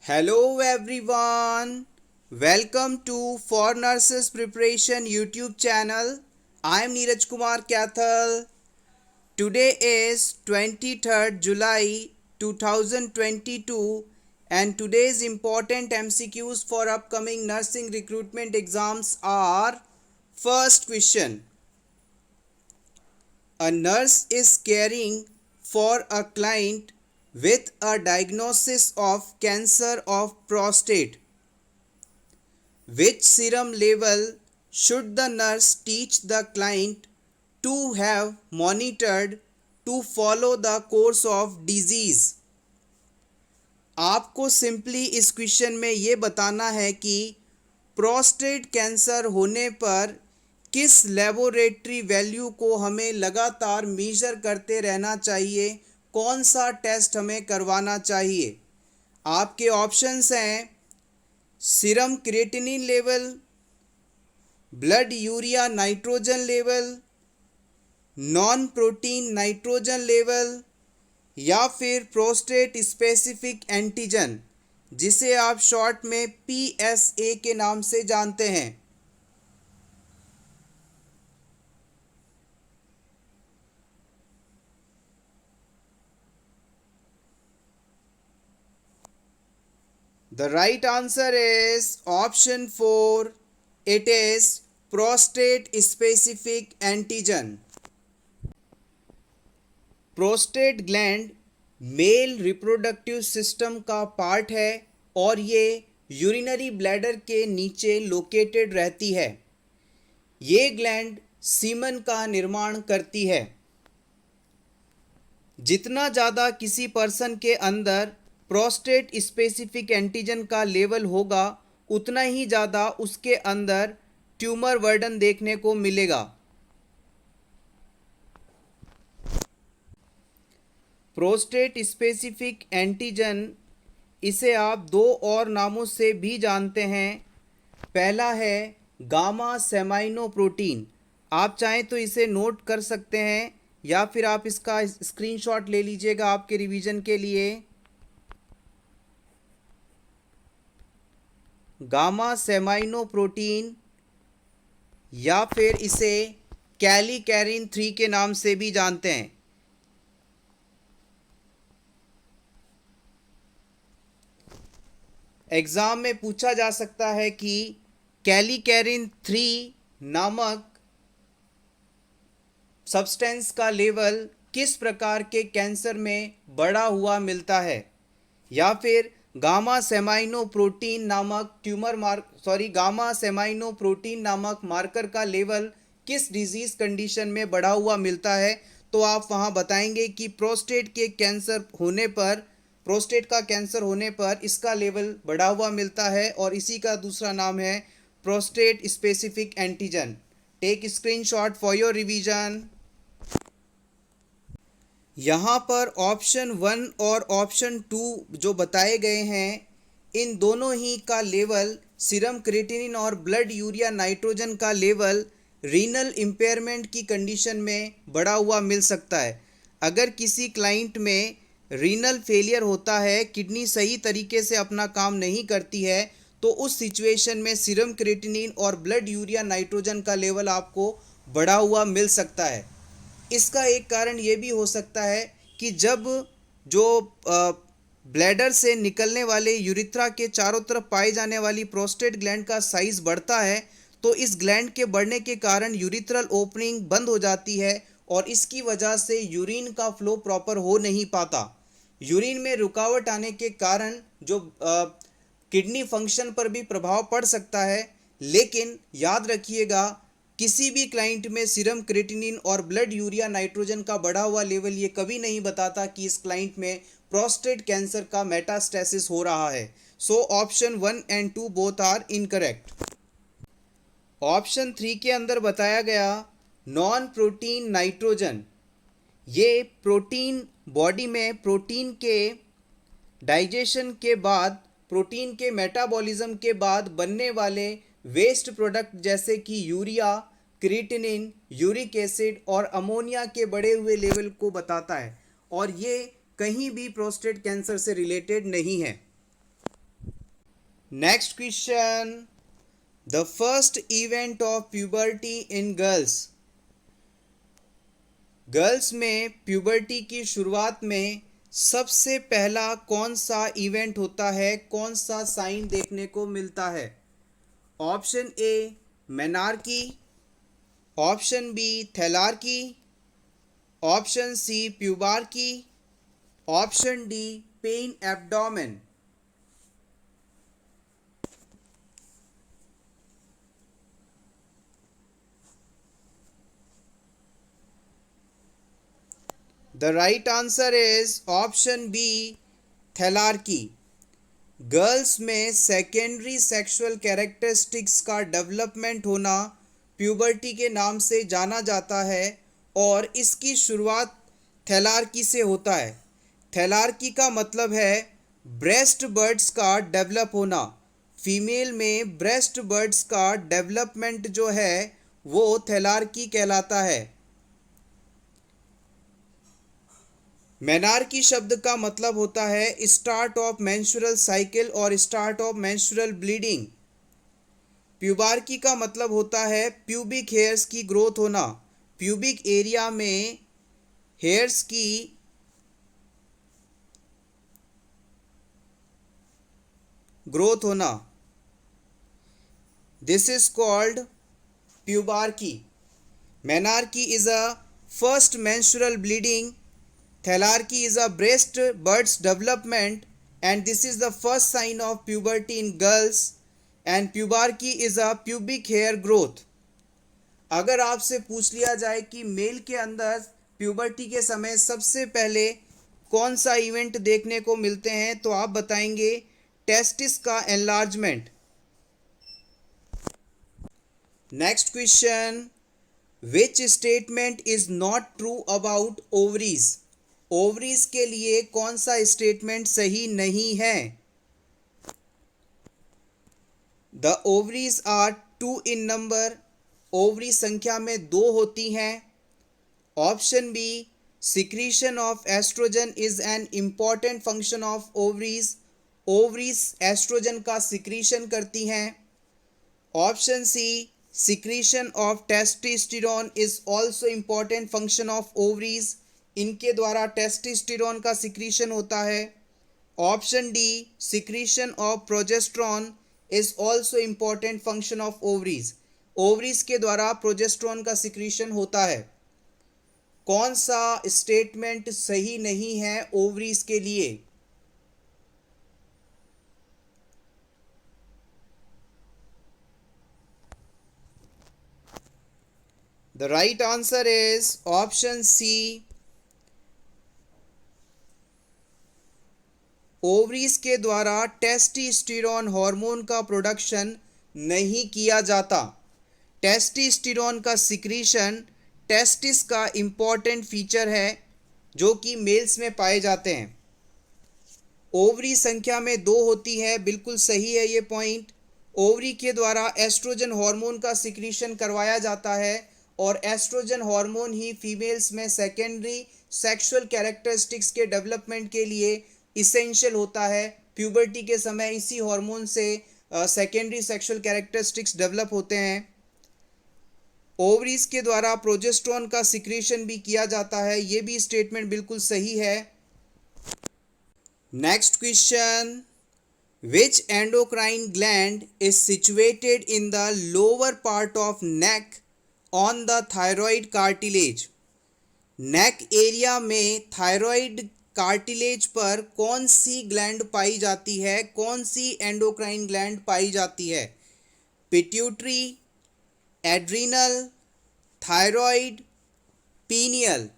Hello everyone. Welcome to For Nurses Preparation YouTube channel. I am Neeraj Kumar Kathal. Today is 23rd July 2022 and today's important MCQs for upcoming nursing recruitment exams are: first question. A nurse is caring for a client with a diagnosis of cancer of prostate. Which serum level should the nurse teach the client to have monitored to follow the course of disease? आपको simply इस question में ये बताना है कि prostate cancer होने पर किस लेबोरेटरी वैल्यू को हमें लगातार मेजर करते रहना चाहिए, कौन सा टेस्ट हमें करवाना चाहिए। आपके ऑप्शंस हैं serum creatinine level, blood urea nitrogen level, non protein nitrogen level या फिर प्रोस्टेट स्पेसिफिक एंटीजन, जिसे आप शॉर्ट में PSA के नाम से जानते हैं। The right answer is option 4. It is prostate specific antigen. Prostate gland male reproductive system का पार्ट है और ये यूरिनरी ब्लैडर के नीचे लोकेटेड रहती है। ये ग्लैंड सीमन का निर्माण करती है। जितना ज़्यादा किसी पर्सन के अंदर प्रोस्टेट स्पेसिफिक एंटीजन का लेवल होगा, उतना ही ज़्यादा उसके अंदर ट्यूमर वर्डन देखने को मिलेगा। प्रोस्टेट स्पेसिफिक एंटीजन, इसे आप दो और नामों से भी जानते हैं। पहला है गामा सेमाइनो प्रोटीन। आप चाहें तो इसे नोट कर सकते हैं या फिर आप इसका स्क्रीनशॉट ले लीजिएगा आपके रिवीजन के लिए। गामा सेमाइनो प्रोटीन या फिर इसे कैलिकैरिन 3 के नाम से भी जानते हैं। एग्ज़ाम में पूछा जा सकता है कि कैलिकैरिन 3 नामक सब्सटेंस का लेवल किस प्रकार के कैंसर में बढ़ा हुआ मिलता है, या फिर गामा सेमाइनो प्रोटीन नामक मार्कर का लेवल किस डिजीज़ कंडीशन में बढ़ा हुआ मिलता है। तो आप वहाँ बताएंगे कि प्रोस्टेट का कैंसर होने पर इसका लेवल बढ़ा हुआ मिलता है और इसी का दूसरा नाम है prostate specific antigen. Take screenshot for your revision. यहाँ पर ऑप्शन 1 और ऑप्शन 2 जो बताए गए हैं, इन दोनों ही का लेवल सीरम क्रिएटिनिन और ब्लड यूरिया नाइट्रोजन का लेवल रीनल इम्पेयरमेंट की कंडीशन में बढ़ा हुआ मिल सकता है। अगर किसी क्लाइंट में रीनल फेलियर होता है, किडनी सही तरीके से अपना काम नहीं करती है, तो उस सिचुएशन में सीरम क्रिएटिनिन और ब्लड यूरिया नाइट्रोजन का लेवल आपको बढ़ा हुआ मिल सकता है। इसका एक कारण ये भी हो सकता है कि जब जो ब्लैडर से निकलने वाले यूरिथ्रा के चारों तरफ पाए जाने वाली प्रोस्टेट ग्लैंड का साइज़ बढ़ता है, तो इस ग्लैंड के बढ़ने के कारण यूरिथ्रल ओपनिंग बंद हो जाती है और इसकी वजह से यूरिन का फ्लो प्रॉपर हो नहीं पाता। यूरिन में रुकावट आने के कारण जो किडनी फंक्शन पर भी प्रभाव पड़ सकता है। लेकिन याद रखिएगा, किसी भी क्लाइंट में सीरम क्रिएटिनिन और ब्लड यूरिया नाइट्रोजन का बढ़ा हुआ लेवल ये कभी नहीं बताता कि इस क्लाइंट में प्रोस्टेट कैंसर का मेटास्टेसिस हो रहा है। So option 1 and 2 both are incorrect. Option 3 के अंदर बताया गया नॉन प्रोटीन नाइट्रोजन, ये प्रोटीन बॉडी में प्रोटीन के डाइजेशन के बाद, प्रोटीन के मेटाबॉलिज्म के बाद बनने वाले वेस्ट प्रोडक्ट जैसे कि यूरिया, क्रिएटिनिन, यूरिक एसिड और अमोनिया के बढ़े हुए लेवल को बताता है और ये कहीं भी प्रोस्टेट कैंसर से रिलेटेड नहीं है। Next question, the first event of puberty in girls. Girls में प्यूबर्टी की शुरुआत में सबसे पहला कौन सा इवेंट होता है, कौन सा साइन देखने को मिलता है? Option A menarche, option B thelarche, option C pubarche, option D pain abdomen. The right answer is option B, thelarche. Girls में सेकेंडरी सेक्सुअल कैरेक्टरिस्टिक्स का डेवलपमेंट होना प्यूबर्टी के नाम से जाना जाता है और इसकी शुरुआत थैलार्की से होता है। थैलार्की का मतलब है ब्रेस्ट बर्ड्स का डेवलप होना। फीमेल में ब्रेस्ट बर्ड्स का डेवलपमेंट जो है वो थैलार्की कहलाता है। मेनार्की शब्द का मतलब होता है स्टार्ट ऑफ मेंस्ट्रुअल साइकिल और start of menstrual bleeding. Pubarche का मतलब होता है प्यूबिक हेयर्स की ग्रोथ होना, प्यूबिक एरिया में हेयर्स की ग्रोथ होना। This is called pubarche. Menarche is a first menstrual bleeding, thelarche is a breast buds development and this is the first sign of puberty in girls and pubarchy is a pubic hair growth। अगर आपसे पूछ लिया जाए कि mail के अंदर puberty के समय सबसे पहले कौन सा इवेंट देखने को मिलते हैं तो आप बताएंगे टेस्टिस का enlargement. Next question, which statement is not true about ovaries. Ovaries के लिए कौन सा स्टेटमेंट सही नहीं है? The ovaries are 2 in number, ovary संख्या में 2 होती हैं। Option B, secretion of estrogen is an important function of ovaries, ovaries estrogen का सिक्रीशन करती हैं। Option C, secretion of testosterone is also important function of ovaries, इनके द्वारा testosterone का सिक्रीशन होता है। Option D, secretion of progesterone is also important function of ovaries, ovaries के द्वारा प्रोजेस्टेरॉन का सिक्रीशन होता है। कौन सा स्टेटमेंट सही नहीं है ओवरीज के लिए? The right answer is option C, ovaries के द्वारा टेस्टोस्टेरोन हार्मोन का प्रोडक्शन नहीं किया जाता। टेस्टोस्टेरोन का सिक्रीशन टेस्टिस का इम्पॉर्टेंट फीचर है जो कि मेल्स में पाए जाते हैं। ओवरी संख्या में 2 होती है, बिल्कुल सही है ये पॉइंट। ओवरी के द्वारा एस्ट्रोजन हार्मोन का सिक्रीशन करवाया जाता है और एस्ट्रोजन हार्मोन ही फीमेल्स में सेकेंडरी सेक्सुअल कैरेक्टरिस्टिक्स के डेवलपमेंट के लिए इसेंशियल होता है। प्यूबर्टी के समय इसी हार्मोन से सेकेंडरी सेक्सुअल कैरेक्टरिस्टिक्स डेवलप होते हैं। ओवरीज के द्वारा प्रोजेस्टेरॉन का सिक्रीशन भी किया जाता है, ये भी स्टेटमेंट बिल्कुल सही है। Next question, which endocrine gland is situated in the lower part of neck on the thyroid cartilage. Neck area में थायराइड कार्टिलेज पर कौन सी ग्लैंड पाई जाती है, कौन सी एंडोक्राइन ग्लैंड पाई जाती है? Pituitary, adrenal, thyroid, pineal.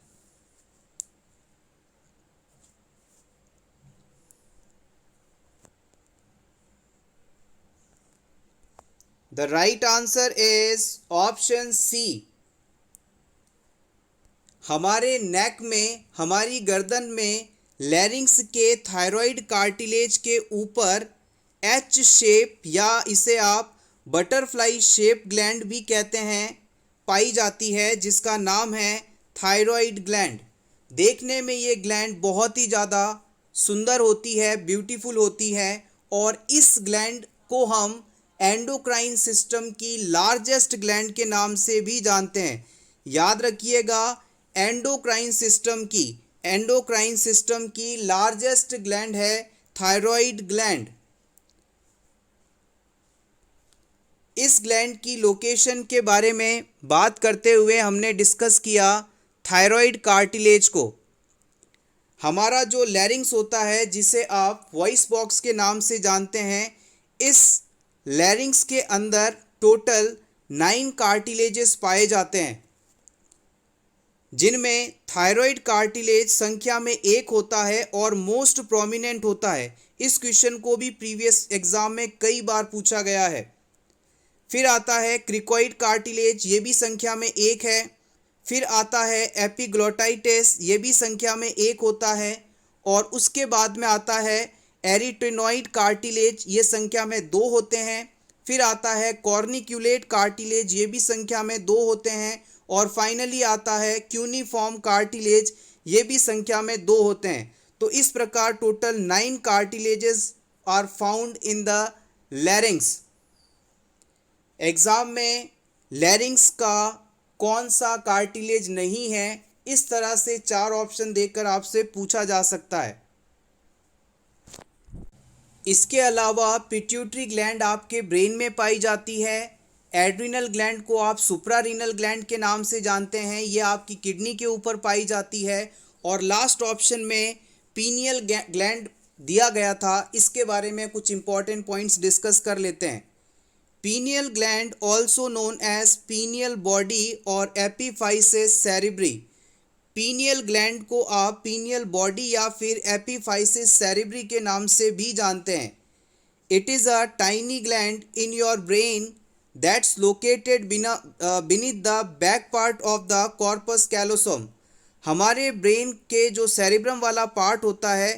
The right answer is option C. हमारे नेक में, हमारी गर्दन में लैरिंग्स के थायराइड कार्टिलेज के ऊपर एच शेप या इसे आप बटरफ्लाई शेप ग्लैंड भी कहते हैं पाई जाती है, जिसका नाम है थायराइड ग्लैंड। देखने में ये ग्लैंड बहुत ही ज़्यादा सुंदर होती है, ब्यूटीफुल होती है और इस ग्लैंड को हम एंडोक्राइन सिस्टम की लार्जेस्ट ग्लैंड के नाम से भी जानते हैं। याद रखिएगा, एंडोक्राइन सिस्टम की लार्जेस्ट ग्लैंड है थायराइड ग्लैंड। इस ग्लैंड की लोकेशन के बारे में बात करते हुए हमने डिस्कस किया थायराइड कार्टिलेज को। हमारा जो लैरिंग्स होता है, जिसे आप वॉइस बॉक्स के नाम से जानते हैं, इस लैरिंग्स के अंदर टोटल 9 कार्टिलेजेस पाए जाते हैं, जिनमें थायराइड कार्टिलेज संख्या में 1 होता है और मोस्ट प्रोमिनेंट होता है। इस क्वेश्चन को भी प्रीवियस एग्जाम में कई बार पूछा गया है। फिर आता है क्रिकोइड कार्टिलेज, ये भी संख्या में 1 है। फिर आता है एपिग्लोटाइटिस, ये भी संख्या में 1 होता है। और उसके बाद में आता है एरिटेनॉइड कार्टिलेज, ये संख्या में 2 होते हैं। फिर आता है कॉर्निक्यूलेट कार्टिलेज, ये भी संख्या में 2 होते हैं। और फाइनली आता है क्यूनिफॉर्म कार्टिलेज, ये भी संख्या में 2 होते हैं। तो इस प्रकार total 9 cartilages are found in the larynx. Exam में लैरिंग्स का कौन सा कार्टिलेज नहीं है, इस तरह से 4 ऑप्शन देकर आपसे पूछा जा सकता है। इसके अलावा पिट्यूटरी ग्लैंड आपके ब्रेन में पाई जाती है। एड्रिनल ग्लैंड को आप सुप्रारीनल ग्लैंड के नाम से जानते हैं, ये आपकी किडनी के ऊपर पाई जाती है। और लास्ट ऑप्शन में पीनियल ग्लैंड दिया गया था, इसके बारे में कुछ इंपॉर्टेंट पॉइंट्स डिस्कस कर लेते हैं। Pineal gland also known as pineal body और एपिफाइसिस सेरेब्री। पीनियल ग्लैंड को आप पीनियल बॉडी या फिर एपिफाइसिस सेरेब्री के नाम से भी जानते हैं। It is a tiny gland in your brain that's located beneath the back part of the corpus callosum. हमारे ब्रेन के जो सेरेब्रम वाला पार्ट होता है,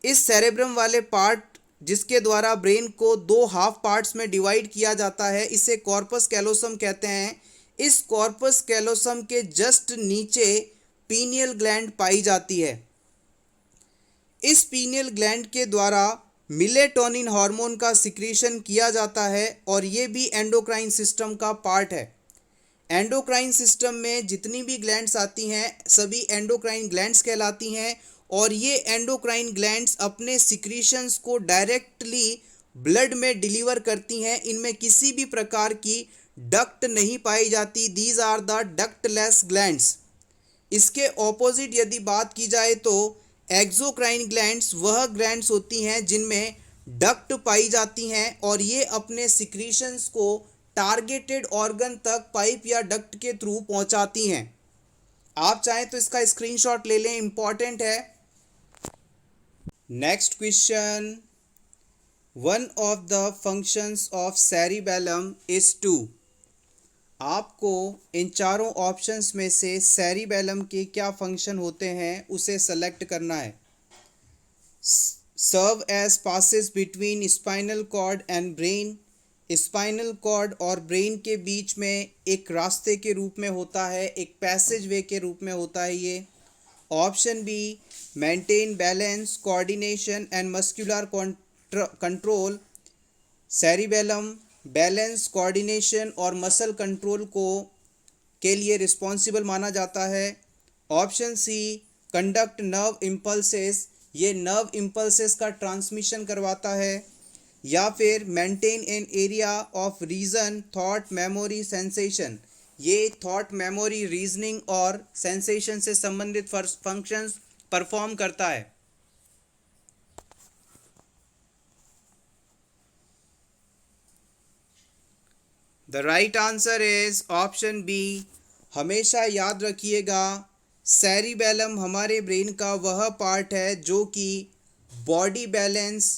इस सेरेब्रम वाले पार्ट जिसके द्वारा ब्रेन को 2 हाफ पार्ट्स में डिवाइड किया जाता है, इसे कॉर्पस कैलोसम कहते हैं। इस कॉर्पस कैलोसम के जस्ट नीचे पीनियल ग्लैंड पाई जाती है। इस पीनियल ग्लैंड के द्वारा मिलेटोनिन हार्मोन का सिक्रीशन किया जाता है और ये भी एंडोक्राइन सिस्टम का पार्ट है। एंडोक्राइन सिस्टम में जितनी भी ग्लैंड्स आती हैं, सभी एंडोक्राइन ग्लैंड्स कहलाती हैं। और ये एंडोक्राइन ग्लैंड्स अपने सिक्रीशंस को डायरेक्टली ब्लड में डिलीवर करती हैं। इनमें किसी भी प्रकार की डक्ट नहीं पाई जाती। These are the ductless glands. इसके ऑपोजिट यदि बात की जाए तो एक्सोक्राइन ग्लैंड्स वह ग्लैंड्स होती हैं जिनमें डक्ट पाई जाती हैं और ये अपने सिक्रीशंस को टारगेटेड ऑर्गन तक पाइप या डक्ट के थ्रू पहुंचाती हैं। आप चाहें तो इसका स्क्रीनशॉट ले लें, इंपॉर्टेंट है। Next question, one of the functions of cerebellum is to. आपको इन चारों ऑप्शंस में से सेरिबेलम के क्या फंक्शन होते हैं उसे सेलेक्ट करना है। Serve as passes between spinal cord and brain. Spinal cord और ब्रेन के बीच में एक रास्ते के रूप में होता है, एक पैसेज वे के रूप में होता है ये। Option B, maintain balance, coordination and muscular control. Cerebellum balance, coordination और मसल कंट्रोल के लिए रिस्पॉन्सिबल माना जाता है। Option C, conduct nerve impulses, ये नर्व इम्पल्सेस का ट्रांसमिशन करवाता है। या फिर maintain an area of reason, thought, memory, sensation, ये थॉट, मेमोरी, रीजनिंग और सेंसेशन से संबंधित फंक्शंस परफॉर्म करता है। The right answer is option B. हमेशा याद रखिएगा, सेरिबेलम हमारे ब्रेन का वह पार्ट है जो कि बॉडी बैलेंस,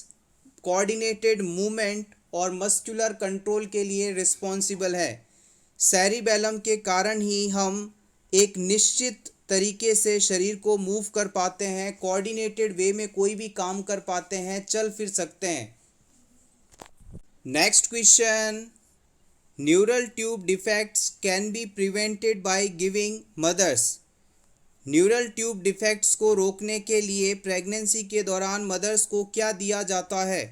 कोऑर्डिनेटेड मूवमेंट और मस्कुलर कंट्रोल के लिए रिस्पॉन्सिबल है। सेरिबेलम के कारण ही हम एक निश्चित तरीके से शरीर को मूव कर पाते हैं, कोऑर्डिनेटेड वे में कोई भी काम कर पाते हैं, चल फिर सकते हैं। Next question, neural tube defects can be prevented by giving mothers. Neural tube defects को रोकने के लिए प्रेगनेंसी के दौरान मदर्स को क्या दिया जाता है?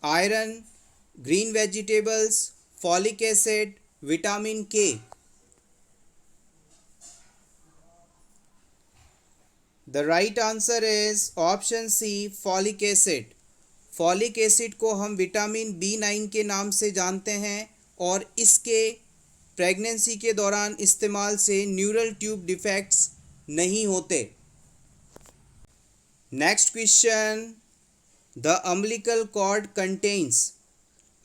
Iron, green vegetables, folic acid, vitamin K. The right answer is option C, folic acid. Folic acid को हम विटामिन B9 के नाम से जानते हैं और इसके प्रेगनेंसी के दौरान इस्तेमाल से न्यूरल ट्यूब डिफेक्ट्स नहीं होते। Next question, the umbilical cord contains.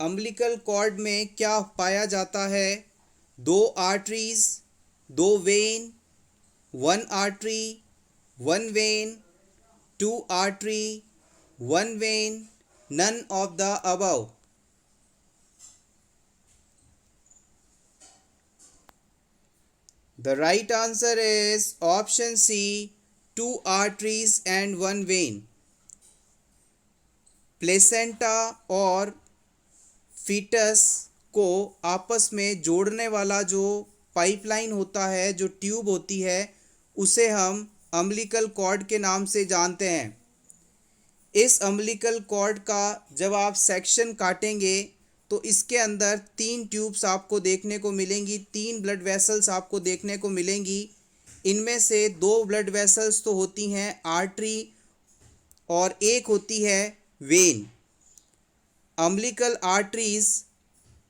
Umbilical cord में क्या पाया जाता है? 2 arteries, 2 vein, 1 artery, 1 vein, 2 artery, 1 vein, none of the above. The right answer is option C, 2 arteries and 1 vein. Placenta और foetus को आपस में जोड़ने वाला जो पाइपलाइन होता है, जो ट्यूब होती है, उसे हम अम्बिलिकल कॉर्ड के नाम से जानते हैं। इस अम्बिलिकल कॉर्ड का जब आप सेक्शन काटेंगे तो इसके अंदर 3 ट्यूब्स आपको देखने को मिलेंगी, 3 ब्लड वेसल्स आपको देखने को मिलेंगी। इनमें से 2 ब्लड वेसल्स तो होती हैं आर्टरी और एक होती है vein. Umbilical arteries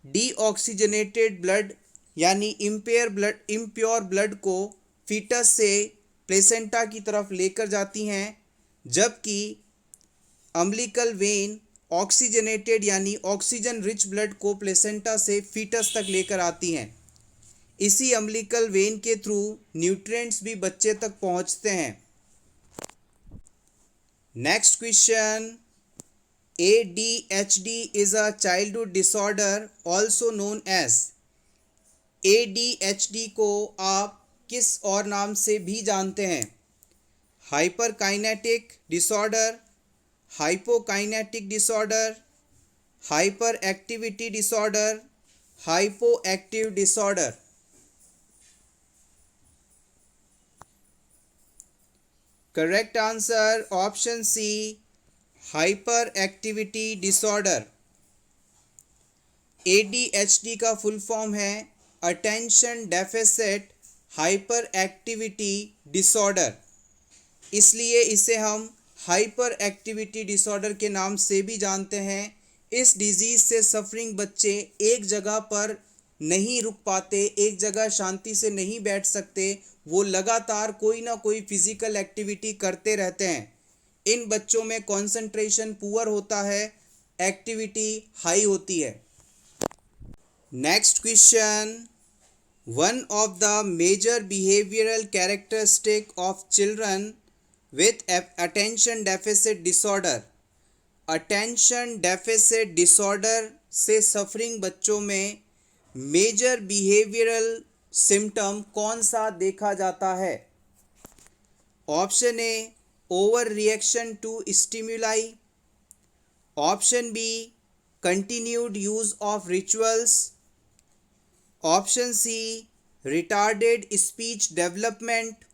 deoxygenated blood यानी इम्प्योर ब्लड को फीटस से प्लेसेंटा की तरफ लेकर जाती हैं, जबकि अम्बिलिकल वेन ऑक्सीजनेटेड यानी ऑक्सीजन रिच ब्लड को प्लेसेंटा से फीटस तक लेकर आती हैं। इसी अम्बिलिकल वेन के थ्रू न्यूट्रिएंट्स भी बच्चे तक पहुंचते हैं। Next question, ADHD is a childhood disorder also known as. ADHD को आप किस और नाम से भी जानते हैं? Hyperkinetic disorder, hypokinetic disorder, hyperactivity disorder, hypoactive disorder. Correct answer option C, hyperactivity disorder. ADHD का फुल फॉर्म है attention deficit hyperactivity disorder, इसलिए इसे हम हाइपर एक्टिविटी डिसऑर्डर के नाम से भी जानते हैं। इस डिजीज़ से सफरिंग बच्चे एक जगह पर नहीं रुक पाते, एक जगह शांति से नहीं बैठ सकते, वो लगातार कोई ना कोई फिजिकल एक्टिविटी करते रहते हैं। इन बच्चों में कंसंट्रेशन पुअर होता है, एक्टिविटी हाई होती है। Next question, one of the major behavioural characteristic of children with attention deficit disorder। Attention deficit disorder से सफरिंग बच्चों में मेजर बिहेवियरल सिम्टम कौन सा देखा जाता है? Option A, over reaction to stimuli. Option B, continued use of rituals. Option C, retarded speech development.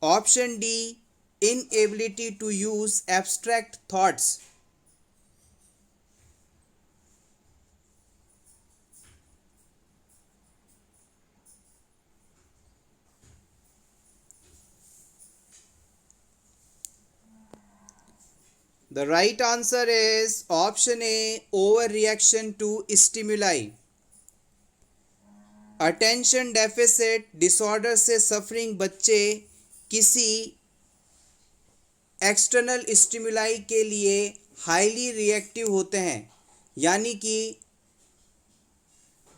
Option D, inability to use abstract thoughts। The right answer is option A, overreaction to stimuli। Attention deficit disorder से suffering बच्चे किसी external stimuli के लिए highly reactive होते हैं, यानी कि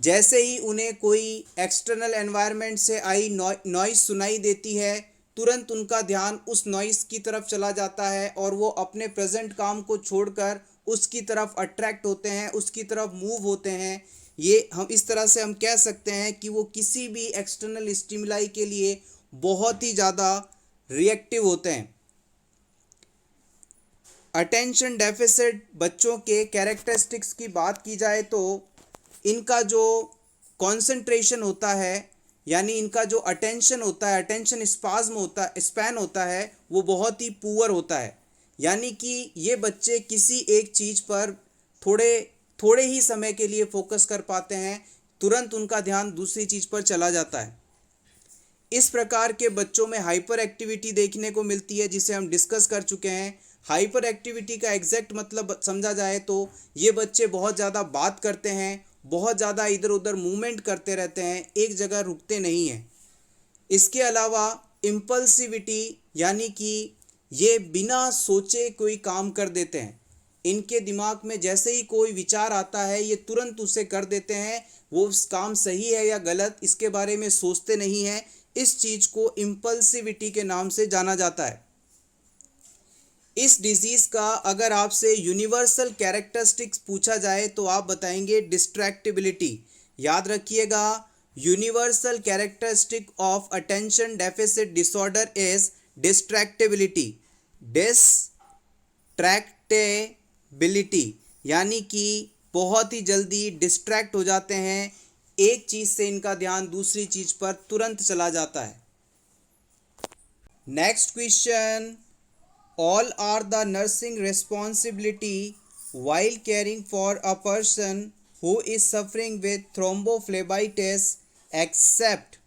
जैसे ही उन्हें कोई एक्सटर्नल एनवायरनमेंट से आई नॉइज़ सुनाई देती है, तुरंत उनका ध्यान उस नॉइज़ की तरफ चला जाता है और वो अपने प्रेजेंट काम को छोड़कर उसकी तरफ अट्रैक्ट होते हैं, उसकी तरफ मूव होते हैं। ये हम इस तरह से हम कह सकते हैं कि वो किसी भी एक्सटर्नल स्टिमुलाई के लिए बहुत ही ज़्यादा रिएक्टिव होते हैं। अटेंशन डेफिसिट बच्चों के कैरेक्टरिस्टिक्स की बात की जाए तो इनका जो कंसंट्रेशन होता है, यानी इनका जो अटेंशन होता है, अटेंशन स्पैन होता है, वो बहुत ही पुअर होता है। यानी कि ये बच्चे किसी एक चीज़ पर थोड़े ही समय के लिए फोकस कर पाते हैं, तुरंत उनका ध्यान दूसरी चीज़ पर चला जाता है। इस प्रकार के बच्चों में हाइपर एक्टिविटी देखने को मिलती है, जिसे हम डिस्कस कर चुके हैं। हाइपर एक्टिविटी का एग्जैक्ट मतलब समझा जाए तो ये बच्चे बहुत ज़्यादा बात करते हैं, बहुत ज़्यादा इधर उधर मूवमेंट करते रहते हैं, एक जगह रुकते नहीं हैं। इसके अलावा इम्पल्सिविटी यानी कि ये बिना सोचे कोई काम कर देते हैं। इनके दिमाग में जैसे ही कोई विचार आता है ये तुरंत उसे कर देते हैं। वो काम सही है या गलत इसके बारे में सोचते नहीं हैं। इस चीज़ को इम्पल्सिविटी के नाम से जाना जाता है। इस डिजीज़ का अगर आपसे यूनिवर्सल कैरेक्टरिस्टिक्स पूछा जाए तो आप बताएंगे डिस्ट्रैक्टिबिलिटी। याद रखिएगा, universal characteristic of attention deficit disorder is distractibility. Distractibility यानी कि बहुत ही जल्दी डिस्ट्रैक्ट हो जाते हैं, एक चीज़ से इनका ध्यान दूसरी चीज़ पर तुरंत चला जाता है। Next question, all are the nursing responsibility while caring for a person who is suffering with thrombophlebitis except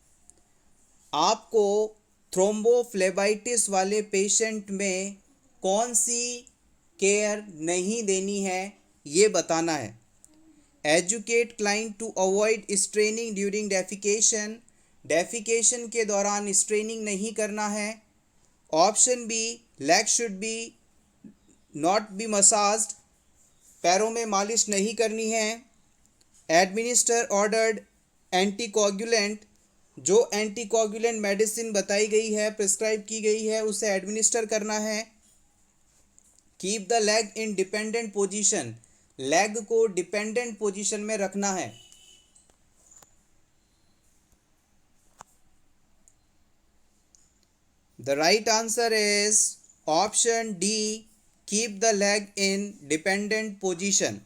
आपको थ्रोम्बोफ्लेबाइटिस वाले पेशेंट में कौन सी केयर नहीं देनी है ये बताना है। Educate client to avoid straining during defecation, defecation के दौरान स्ट्रेनिंग नहीं करना है। Option B, leg should be not be massaged, पैरों में मालिश नहीं करनी है। एडमिनिस्टर ऑर्डर्ड एंटीकोगुलेंट, जो एंटीकोगुलेंट मेडिसिन बताई गई है, प्रिस्क्राइब की गई है, उसे एडमिनिस्टर करना है। Keep the leg in dependent position, leg को डिपेंडेंट पोजीशन में रखना है। The right answer is option D, keep the leg in dependent position.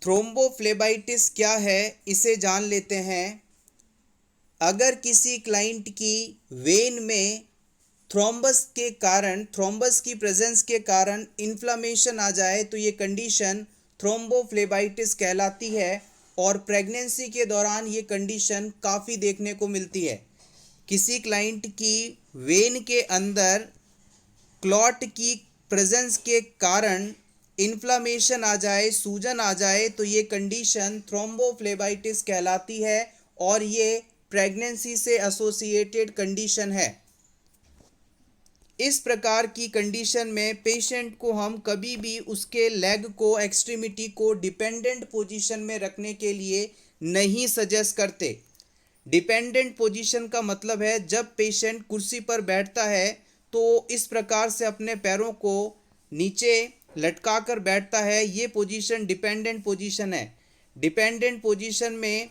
Thrombophlebitis क्या है इसे जान लेते हैं। अगर किसी क्लाइंट की वेन में थ्रोम्बस की प्रेजेंस के कारण इन्फ्लामेशन आ जाए तो ये कंडीशन थ्रोम्बोफ्लेबाइटिस कहलाती है और प्रेगनेंसी के दौरान ये कंडीशन काफ़ी देखने को मिलती है। किसी क्लाइंट की वेन के अंदर क्लॉट की प्रेजेंस के कारण इन्फ्लामेशन आ जाए, सूजन आ जाए तो ये कंडीशन थ्रोम्बोफ्लेबाइटिस कहलाती है और ये प्रेगनेंसी से एसोसिएटेड कंडीशन है। इस प्रकार की कंडीशन में पेशेंट को हम कभी भी उसके लेग को, एक्सट्रीमिटी को डिपेंडेंट पोजीशन में रखने के लिए नहीं सजेस्ट करते। डिपेंडेंट पोजीशन का मतलब है जब पेशेंट कुर्सी पर बैठता है तो इस प्रकार से अपने पैरों को नीचे लटका कर बैठता है, ये पोजीशन डिपेंडेंट पोजीशन है। डिपेंडेंट पोजीशन में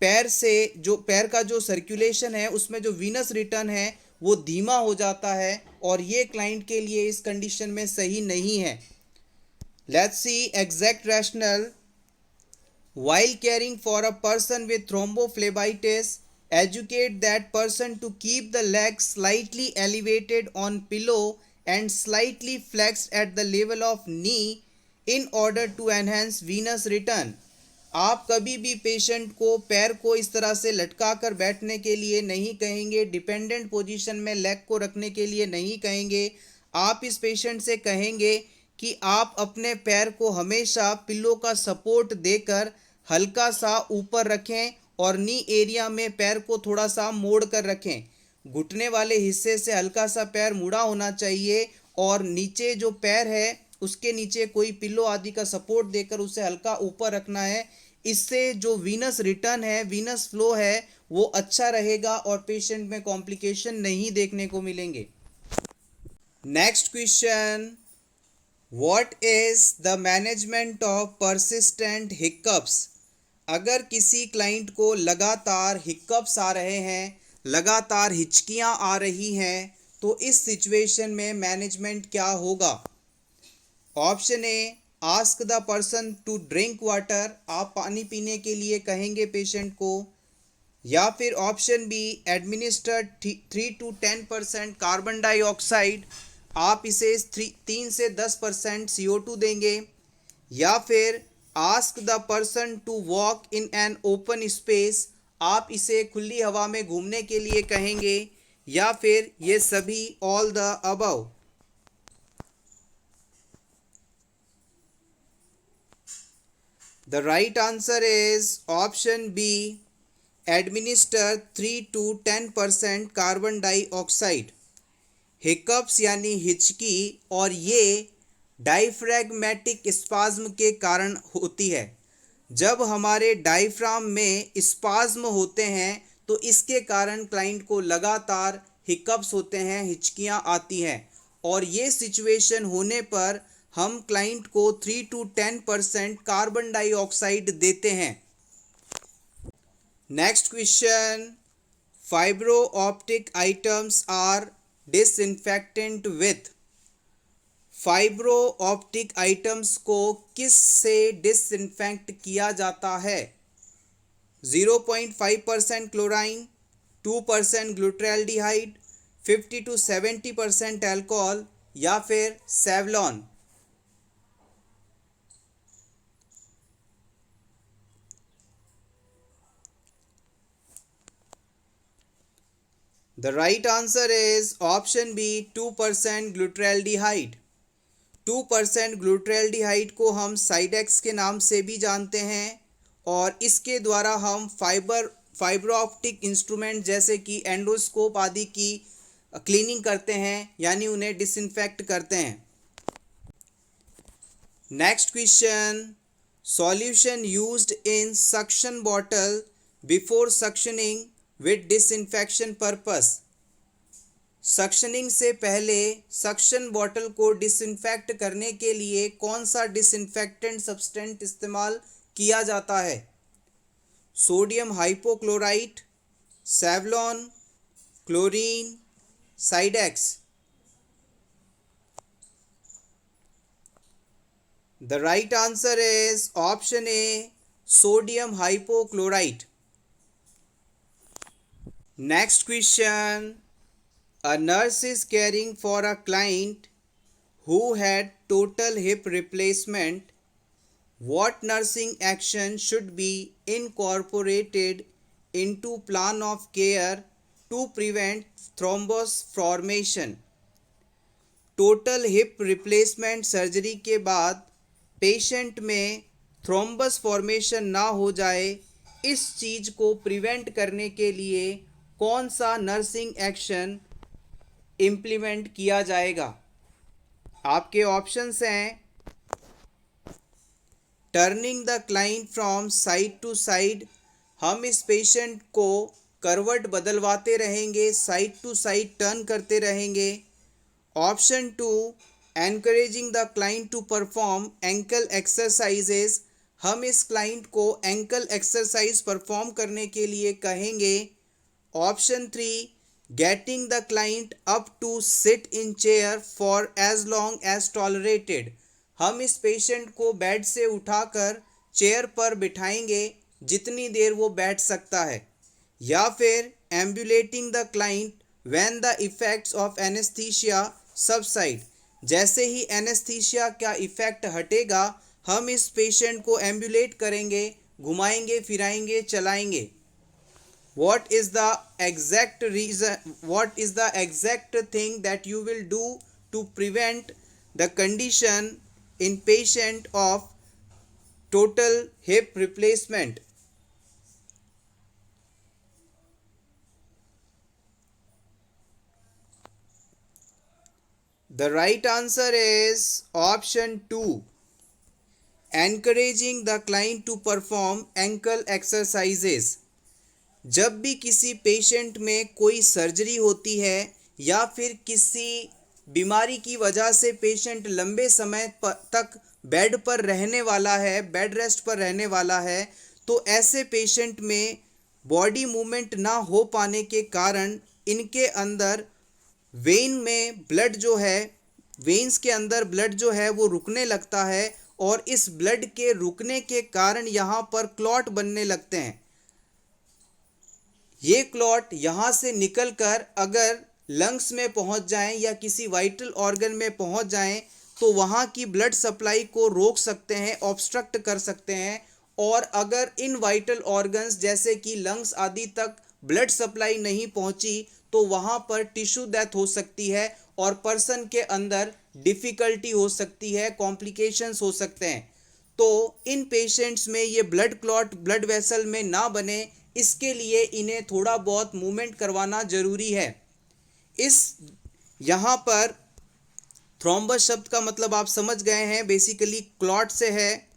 पैर का जो सर्कुलेशन है उसमें जो वीनस रिटर्न है वो धीमा हो जाता है और ये क्लाइंट के लिए इस कंडीशन में सही नहीं है। Let's see exact rational. While caring for a person with thrombophlebitis, educate that person to keep the legs slightly elevated on pillow and slightly flexed at the level of knee in order to enhance venous return. आप कभी भी patient को पैर को इस तरह से लटका कर बैठने के लिए नहीं कहेंगे, डिपेंडेंट पोजीशन में लेग को रखने के लिए नहीं कहेंगे। आप इस पेशेंट से कहेंगे कि आप अपने पैर को हमेशा पिल्लो का सपोर्ट देकर हल्का सा ऊपर रखें और नी एरिया में पैर को थोड़ा सा मोड़ कर रखें। घुटने वाले हिस्से से हल्का सा पैर मुड़ा होना चाहिए और नीचे जो पैर है उसके नीचे कोई पिल्लो आदि का सपोर्ट देकर उसे हल्का ऊपर रखना है। इससे जो वीनस रिटर्न है, वीनस फ्लो है, वो अच्छा रहेगा और पेशेंट में कॉम्प्लिकेशन नहीं देखने को मिलेंगे। Next question, what is the management of persistent hiccups. अगर किसी क्लाइंट को लगातार हिकअप्स आ रहे हैं, लगातार हिचकियां आ रही हैं, तो इस सिचुएशन में मैनेजमेंट क्या होगा। Option A, ask the person to drink water, आप पानी पीने के लिए कहेंगे पेशेंट को। या फिर option B, administer 3 to 10% carbon dioxide, आप इसे 3 से 10% CO2 देंगे। या फिर ask the person to walk in an open space, आप इसे खुली हवा में घूमने के लिए कहेंगे, या फिर ये सभी, all the above. The right answer is option B, administer 3 to 10% carbon dioxide. Hiccups यानी हिचकी और ये डायफ्रैग्मेटिक स्पाज्म के कारण होती है। जब हमारे डायफ्राम में स्पाज्म होते हैं तो इसके कारण क्लाइंट को लगातार हिकअप्स होते हैं, हिचकियां आती हैं, और ये सिचुएशन होने पर हम क्लाइंट को 3 to 10% कार्बन डाइऑक्साइड देते हैं। Next question, fibro optic items are disinfectant with. Fibro optic items को किस से डिसइंफेक्ट किया जाता है? 0.5% क्लोराइन, 2% ग्लूट्रैल्डिहाइड, 50 to 70% अल्कोहल, या फिर Savlon. The right answer is option B, 2% ग्लूट्रैल्डिहाइड। 2% ग्लूट्रैल्डिहाइड को हम साइडेक्स के नाम से भी जानते हैं, और इसके द्वारा हम फाइब्रो ऑप्टिक इंस्ट्रूमेंट जैसे कि एंडोस्कोप आदि की क्लीनिंग करते हैं, यानी उन्हें डिसइंफेक्ट करते हैं। Next question, solution used in suction bottle before suctioning with disinfection purpose. Suctioning से पहले सक्शन बॉटल को डिसइंफेक्ट करने के लिए कौन सा डिसइंफेक्टेंट सब्सटेंट इस्तेमाल किया जाता है? Sodium hypochlorite, Savlon, chlorine, Cidex. The right answer is option A, sodium hypochlorite. Next question, a nurse is caring for a client who had total hip replacement. What nursing action should be incorporated into plan of care to prevent thrombus formation? Total hip replacement surgery के बाद patient में thrombus formation ना हो जाए, इस चीज़ को prevent करने के लिए कौन सा नर्सिंग एक्शन इम्प्लीमेंट किया जाएगा? आपके ऑप्शंस हैं, turning the client from side to side, हम इस पेशेंट को करवट बदलवाते रहेंगे, साइड टू साइड टर्न करते रहेंगे। Option 2, encouraging the client to perform ankle exercises, हम इस क्लाइंट को एंकल एक्सरसाइज परफॉर्म करने के लिए कहेंगे। Option 3, getting the client up to sit in chair for as long as tolerated, हम इस पेशेंट को बेड से उठाकर चेयर पर बिठाएंगे जितनी देर वो बैठ सकता है। या फिर ambulating the client when the effects of anaesthesia subside, जैसे ही एनेस्थीसिया का इफेक्ट हटेगा हम इस पेशेंट को एम्बुलेट करेंगे, घुमाएंगे, फिराएंगे, चलाएंगे। What is the exact reason, what is the exact thing that you will do to prevent the condition in patient of total hip replacement? The right answer is option 2, encouraging the client to perform ankle exercises. जब भी किसी patient में कोई surgery होती है या फिर किसी बीमारी की वजह से पेशेंट लंबे समय तक बेड पर रहने वाला है, बेड रेस्ट पर रहने वाला है, तो ऐसे पेशेंट में बॉडी मूवमेंट ना हो पाने के कारण इनके अंदर वेन में ब्लड जो है, वेन्स के अंदर ब्लड जो है वो रुकने लगता है, और इस ब्लड के रुकने के कारण यहाँ पर क्लॉट बनने लगते हैं। ये क्लॉट यहाँ से निकलकर अगर लंग्स में पहुँच जाएं या किसी वाइटल ऑर्गन में पहुँच जाएं तो वहाँ की ब्लड सप्लाई को रोक सकते हैं, ऑब्स्ट्रक्ट कर सकते हैं। और अगर इन वाइटल ऑर्गन्स जैसे कि लंग्स आदि तक ब्लड सप्लाई नहीं पहुंची तो वहाँ पर टिश्यू डेथ हो सकती है और पर्सन के अंदर डिफ़िकल्टी हो सकती है, कॉम्प्लिकेशंस हो सकते हैं। तो इन पेशेंट्स में ये ब्लड क्लॉट ब्लड वेसल में ना बने, इसके लिए इन्हें थोड़ा बहुत मूवमेंट करवाना ज़रूरी है। इस यहाँ पर थ्रोम्बस शब्द का मतलब आप समझ गए हैं, बेसिकली क्लॉट से है।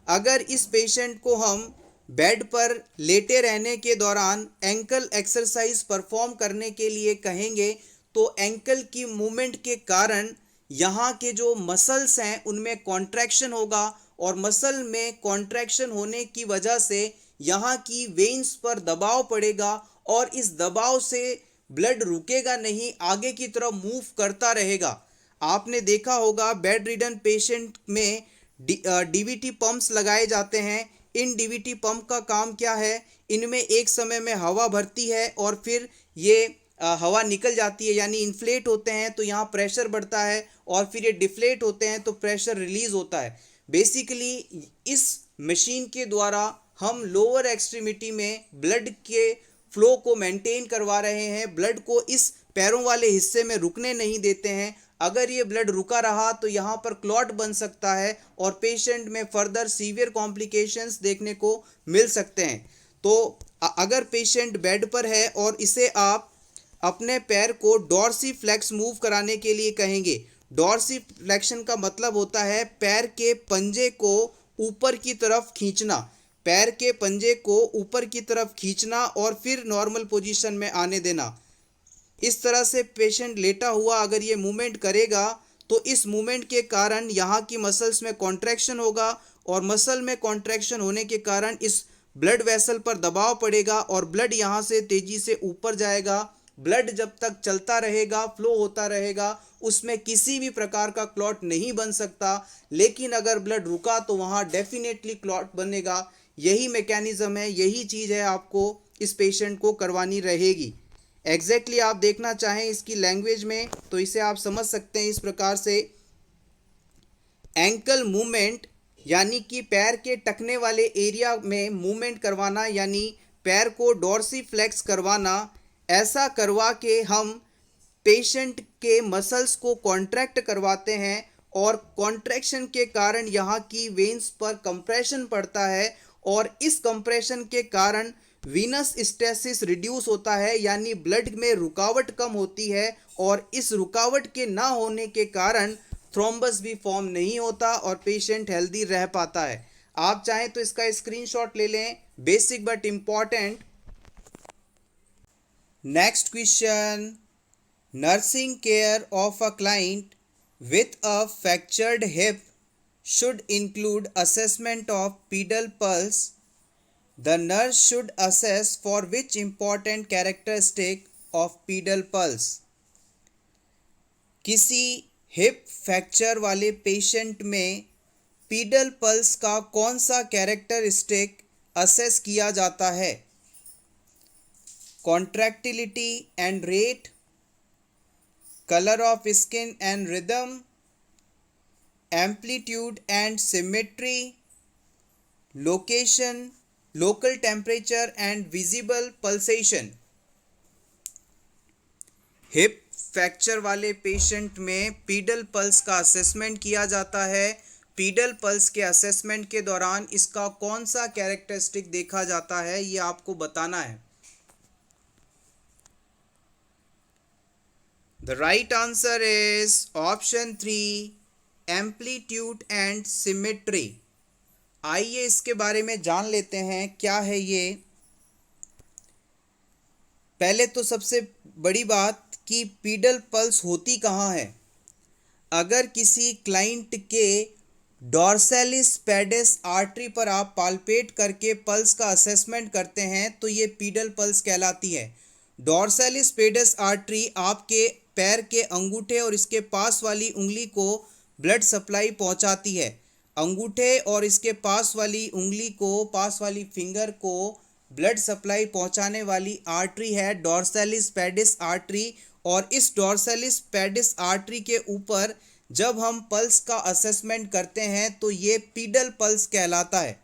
अगर इस पेशेंट को हम बेड पर लेटे रहने के दौरान एंकल एक्सरसाइज परफॉर्म करने के लिए कहेंगे तो एंकल की मूवमेंट के कारण यहाँ के जो मसल्स हैं उनमें कॉन्ट्रैक्शन होगा और मसल में कॉन्ट्रैक्शन होने की वजह से यहाँ की वेन्स पर दबाव पड़ेगा और इस दबाव से ब्लड रुकेगा नहीं, आगे की तरफ मूव करता रहेगा। आपने देखा होगा बेड रिडन पेशेंट में डीवीटी पंप्स लगाए जाते हैं। इन डीवीटी पंप का काम क्या है, इनमें एक समय में हवा भरती है और फिर ये हवा निकल जाती है, यानी इन्फ्लेट होते हैं तो यहाँ प्रेशर बढ़ता है और फिर ये डिफ्लेट होते हैं तो प्रेशर रिलीज होता है। बेसिकली इस मशीन के द्वारा हम लोअर एक्सट्रीमिटी में ब्लड के फ्लो को मेंटेन करवा रहे हैं, ब्लड को इस पैरों वाले हिस्से में रुकने नहीं देते हैं। अगर ये ब्लड रुका रहा तो यहाँ पर क्लॉट बन सकता है और पेशेंट में फर्दर सीवियर कॉम्प्लिकेशंस देखने को मिल सकते हैं। तो अगर पेशेंट बेड पर है और इसे आप अपने पैर को डॉर्सीफ्लेक्स मूव कराने के लिए कहेंगे। डॉर्सीफ्लेक्शन का मतलब होता है पैर के पंजे को ऊपर की तरफ खींचना, पैर के पंजे को ऊपर की तरफ खींचना और फिर नॉर्मल पोजीशन में आने देना। इस तरह से पेशेंट लेटा हुआ अगर ये मूवमेंट करेगा तो इस मूवमेंट के कारण यहाँ की मसल्स में कॉन्ट्रैक्शन होगा और मसल में कॉन्ट्रैक्शन होने के कारण इस ब्लड वेसल पर दबाव पड़ेगा और ब्लड यहाँ से तेज़ी से ऊपर जाएगा। ब्लड जब तक चलता रहेगा, फ्लो होता रहेगा, उसमें किसी भी प्रकार का क्लॉट नहीं बन सकता। लेकिन अगर ब्लड रुका तो वहाँ डेफिनेटली क्लॉट बनेगा। यही मैकेनिज़्म है, यही चीज़ है आपको इस पेशेंट को करवानी रहेगी। एग्जैक्टली आप देखना चाहें इसकी लैंग्वेज में तो इसे आप समझ सकते हैं इस प्रकार से। एंकल मूवमेंट यानी कि पैर के टकने वाले एरिया में मूवमेंट करवाना, यानी पैर को डॉर्सीफ्लेक्स करवाना। ऐसा करवा के हम पेशेंट के मसल्स को कॉन्ट्रैक्ट करवाते हैं और कॉन्ट्रैक्शन के कारण यहाँ की वेन्स पर कंप्रेशन पड़ता है और इस कंप्रेशन के कारण वीनस स्टेसिस रिड्यूस होता है, यानी ब्लड में रुकावट कम होती है और इस रुकावट के ना होने के कारण थ्रोम्बस भी फॉर्म नहीं होता और पेशेंट हेल्दी रह पाता है। आप चाहें तो इसका स्क्रीनशॉट ले लें, basic but important. Next question, nursing care of a client with a fractured hip should include assessment of pedal pulse. The nurse should assess for which important characteristic of pedal pulse. किसी hip fracture वाले patient में pedal pulse का कौन सा characteristic assess किया जाता है? Contractility and rate, color of skin and rhythm, amplitude and symmetry, location, local temperature and visible pulsation. Hip fracture वाले पेशेंट में पीडल पल्स का असेसमेंट किया जाता है। पीडल पल्स के असेसमेंट के दौरान इसका कौन सा कैरेक्टरिस्टिक देखा जाता है ये आपको बताना है। The right answer is option 3, amplitude and symmetry. आइए इसके बारे में जान लेते हैं क्या है ये। पहले तो सबसे बड़ी बात कि पीडल पल्स होती कहाँ है। अगर किसी क्लाइंट के डॉर्सैलिस पेडिस आर्टरी पर आप पाल्पेट करके पल्स का असेसमेंट करते हैं तो ये पीडल पल्स कहलाती है। डॉर्सैलिस पेडिस आर्टरी आपके पैर के अंगूठे और इसके पास वाली उंगली को ब्लड सप्लाई पहुंचाती है। अंगूठे और इसके पास वाली उंगली को, पास वाली फिंगर को ब्लड सप्लाई पहुंचाने वाली आर्टरी है डॉर्सैलिस पेडिस आर्टरी। और इस डॉर्सैलिस पेडिस आर्टरी के ऊपर जब हम पल्स का असेसमेंट करते हैं तो ये पीडल पल्स कहलाता है।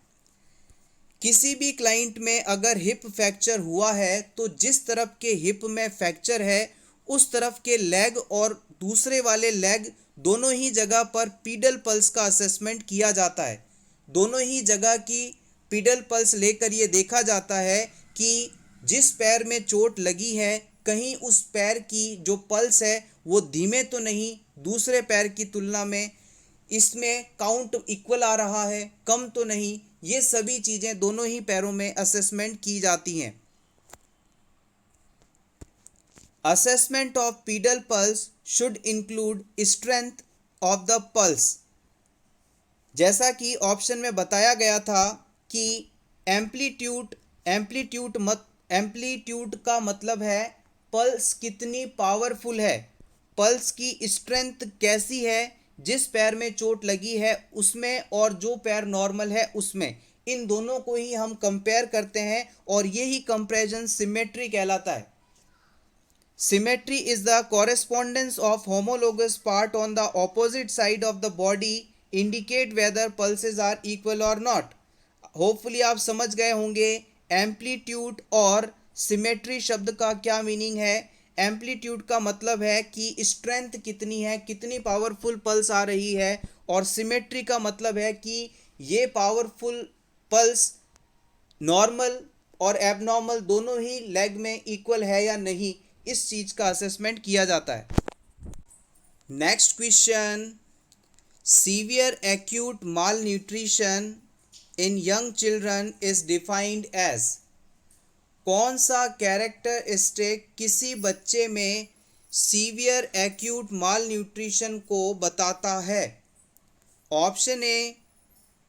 किसी भी क्लाइंट में अगर हिप फ्रैक्चर हुआ है तो जिस तरफ के हिप में फ्रैक्चर है उस तरफ के लेग और दूसरे वाले लेग दोनों ही जगह पर पीडल पल्स का असेसमेंट किया जाता है। दोनों ही जगह की पीडल पल्स लेकर ये देखा जाता है कि जिस पैर में चोट लगी है कहीं उस पैर की जो पल्स है वो धीमे तो नहीं, दूसरे पैर की तुलना में इसमें काउंट इक्वल आ रहा है, कम तो नहीं। ये सभी चीज़ें दोनों ही पैरों में असेसमेंट की जाती हैं। Assessment of pedal pulse should include strength of the pulse. जैसा कि ऑप्शन में बताया गया था कि एम्पलीट्यूड का मतलब है पल्स कितनी पावरफुल है, पल्स की स्ट्रेंथ कैसी है जिस पैर में चोट लगी है उसमें और जो पैर नॉर्मल है उसमें। इन दोनों को ही हम कंपेयर करते हैं और यही कंपैरिजन सिमेट्री कहलाता है। Symmetry is the correspondence of homologous part on the opposite side of the body indicate whether pulses are equal और नॉट। होपफुली आप समझ गए होंगे एम्पलीट्यूड और सिमेट्री शब्द का क्या मीनिंग है। एम्पलीट्यूड का मतलब है कि स्ट्रेंथ कितनी है, कितनी पावरफुल पल्स आ रही है, और सिमेट्री का मतलब है कि ये पावरफुल पल्स नॉर्मल और एबनॉर्मल दोनों ही लेग में इक्वल है या नहीं, इस चीज़ का असेसमेंट किया जाता है। Next question, severe acute malnutrition in young children is defined as. कौन सा कैरेक्टरिस्टिक किसी बच्चे में सीवियर एक्यूट माल न्यूट्रिशन को बताता है। Option A,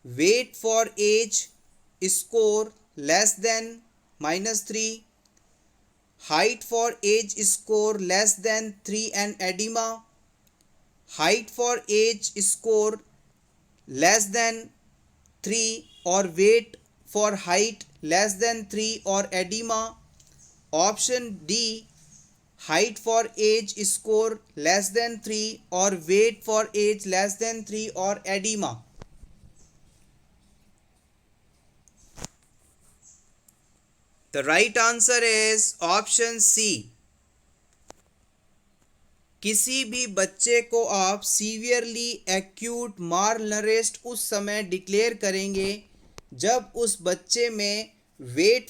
weight for age score less than -3, height for age score less than 3 and edema, height for age score less than 3 और weight for height less than 3 और edema। Option D, height for age score less than 3 और weight for age less than 3 और edema। The right answer is option C। किसी भी बच्चे को आप severely acute मालनरिश्ड उस समय डिक्लेयर करेंगे जब उस बच्चे में height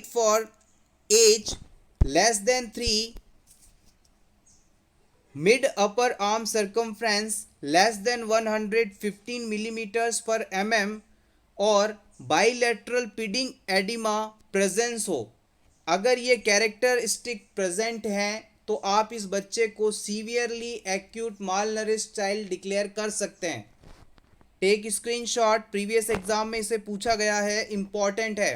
for age less than 3, mid upper arm circumference less than 115 millimetres पर mm और बाइलेटरल पीडिंग एडिमा प्रेजेंस हो। अगर ये कैरेक्टरिस्टिक प्रेजेंट हैं तो आप इस बच्चे को सीवियरली एक्यूट मालनरिश्ड चाइल्ड डिक्लेयर कर सकते हैं। टेक स्क्रीनशॉट, प्रीवियस एग्जाम में इसे पूछा गया है, इंपॉर्टेंट है।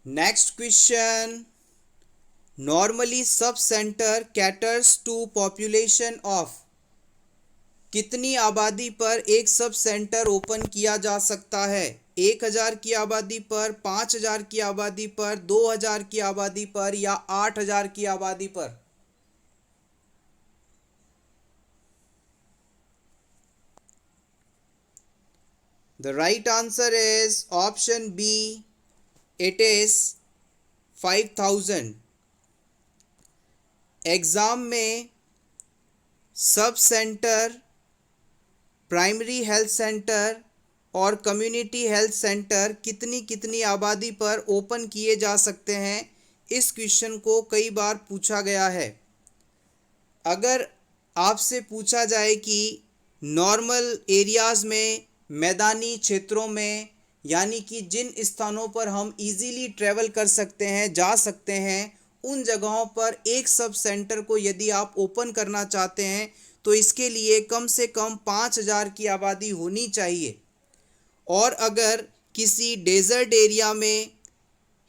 Next question, normally sub centre caters to population of. कितनी आबादी पर एक सब सेंटर ओपन किया जा सकता है? 1000 की आबादी पर, 5000 की आबादी पर, 2000 की आबादी पर या 8000 की आबादी पर? The right answer is option B. It is 5000। Exam में sub centre, primary health centre और कम्युनिटी हेल्थ सेंटर कितनी कितनी आबादी पर ओपन किए जा सकते हैं, इस क्वेश्चन को कई बार पूछा गया है। अगर आपसे पूछा जाए कि नॉर्मल एरियाज़ में, मैदानी क्षेत्रों में, यानी कि जिन स्थानों पर हम इजीली ट्रैवल कर सकते हैं, जा सकते हैं, उन जगहों पर एक सब सेंटर को यदि आप ओपन करना चाहते हैं तो इसके लिए कम से कम 5000 की आबादी होनी चाहिए। और अगर किसी डेजर्ट एरिया में,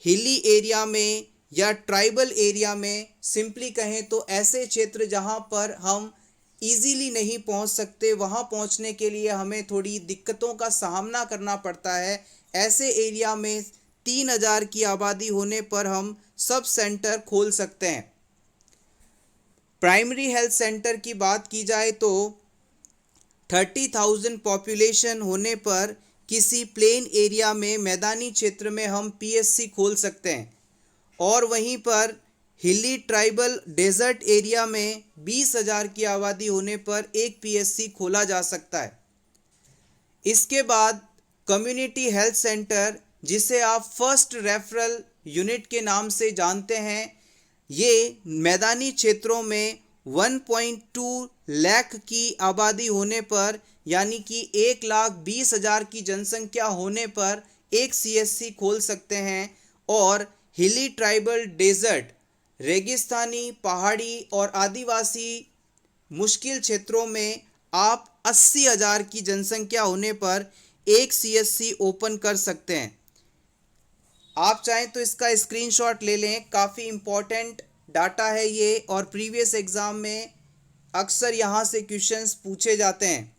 हिली एरिया में या ट्राइबल एरिया में, सिंपली कहें तो ऐसे क्षेत्र जहां पर हम इजीली नहीं पहुंच सकते, वहां पहुंचने के लिए हमें थोड़ी दिक्कतों का सामना करना पड़ता है, ऐसे एरिया में 3000 की आबादी होने पर हम सब सेंटर खोल सकते हैं। प्राइमरी हेल्थ सेंटर की बात की जाए तो 30,000 पॉपुलेशन होने पर किसी प्लेन एरिया में, मैदानी क्षेत्र में हम पीएससी खोल सकते हैं। और वहीं पर हिली ट्राइबल डेजर्ट एरिया में 20,000 की आबादी होने पर एक पीएससी खोला जा सकता है। इसके बाद कम्युनिटी हेल्थ सेंटर, जिसे आप फर्स्ट रेफरल यूनिट के नाम से जानते हैं, ये मैदानी क्षेत्रों में 1.2 लाख की आबादी होने पर, यानी कि 1,20,000 की जनसंख्या होने पर एक सीएससी खोल सकते हैं। और हिली ट्राइबल डेजर्ट, रेगिस्तानी, पहाड़ी और आदिवासी मुश्किल क्षेत्रों में आप 80,000 की जनसंख्या होने पर एक सीएससी ओपन कर सकते हैं। आप चाहें तो इसका स्क्रीनशॉट ले लें, काफ़ी इम्पोर्टेंट डाटा है ये, और प्रीवियस एग्ज़ाम में अक्सर यहाँ से क्वेश्चंस पूछे जाते हैं।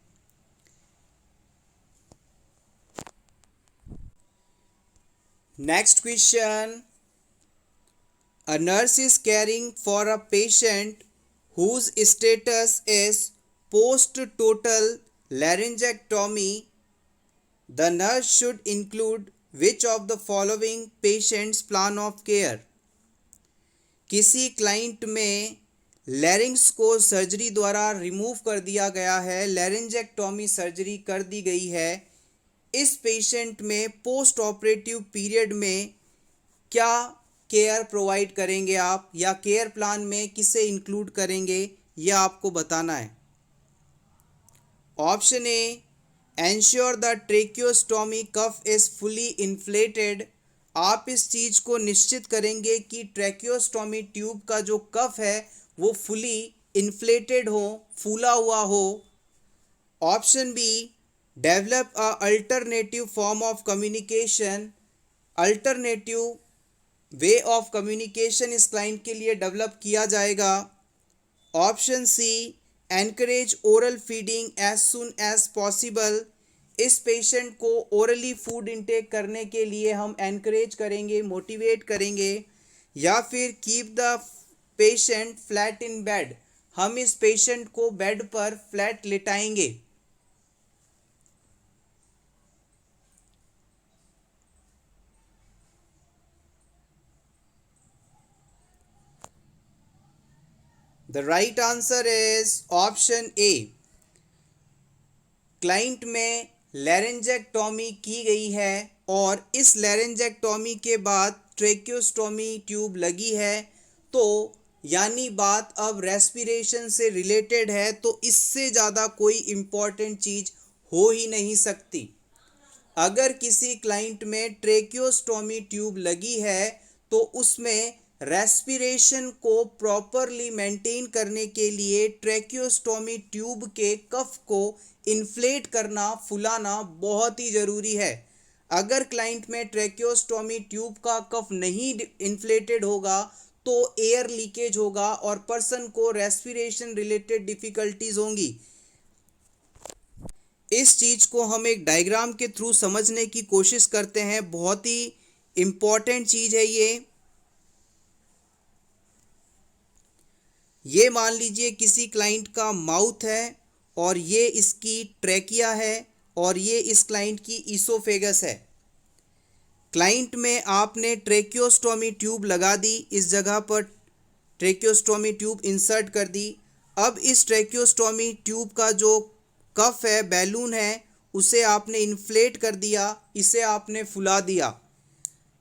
Next question, a nurse is caring for a patient whose status is post total laryngectomy. The nurse should include which of the following patient's plan of care? किसी क्लाइंट में लैरिंग्स को सर्जरी द्वारा रिमूव कर दिया गया है, लैरिंजेक्टोमी सर्जरी कर दी गई है। इस पेशेंट में पोस्ट ऑपरेटिव पीरियड में क्या केयर प्रोवाइड करेंगे आप, या केयर प्लान में किसे इंक्लूड करेंगे, यह आपको बताना है। Option A, ensure the tracheostomy cuff is fully inflated. आप इस चीज़ को निश्चित करेंगे कि ट्रेकियोस्टोमी ट्यूब का जो कफ है वो फुली इन्फ्लेटेड हो, फूला हुआ हो। Option B, develop a alternative form of communication. Alternative way of communication इस क्लाइंट के लिए डेवलप किया जाएगा। Option C, encourage oral feeding as soon as possible. इस पेशेंट को ओरली फूड इंटेक करने के लिए हम एनकरेज करेंगे, मोटिवेट करेंगे। या फिर keep the patient flat in bed, हम इस पेशेंट को बेड पर फ्लैट लिटाएंगे। The right answer is option A. Client में लैरिंजेक्टोमी की गई है और इस लैरिंजेक्टोमी के बाद ट्रेकियोस्टोमी ट्यूब लगी है, तो यानी बात अब रेस्पिरेशन से रिलेटेड है, तो इससे ज़्यादा कोई इम्पॉर्टेंट चीज़ हो ही नहीं सकती। अगर किसी क्लाइंट में ट्रेकियोस्टोमी ट्यूब लगी है तो उसमें रेस्पिरेशन को प्रॉपरली मेंटेन करने के लिए ट्रेकियोस्टोमी ट्यूब के कफ को इन्फ्लेट करना, फुलाना बहुत ही ज़रूरी है। अगर क्लाइंट में ट्रेकियोस्टोमी ट्यूब का कफ नहीं इन्फ्लेटेड होगा तो एयर लीकेज होगा और पर्सन को रेस्पिरेशन रिलेटेड डिफ़िकल्टीज होंगी। इस चीज़ को हम एक डायग्राम के थ्रू समझने की कोशिश करते हैं, बहुत ही इम्पॉर्टेंट चीज़ है ये मान लीजिए किसी क्लाइंट का माउथ है और ये इसकी ट्रैकिया है और ये इस क्लाइंट की ईसोफेगस है। क्लाइंट में आपने ट्रेकियोस्टोमी ट्यूब लगा दी, इस जगह पर ट्रेकियोस्टोमी ट्यूब इंसर्ट कर दी। अब इस ट्रेकियोस्टोमी ट्यूब का जो कफ है, बैलून है, उसे आपने इन्फ्लेट कर दिया, इसे आपने फुला दिया।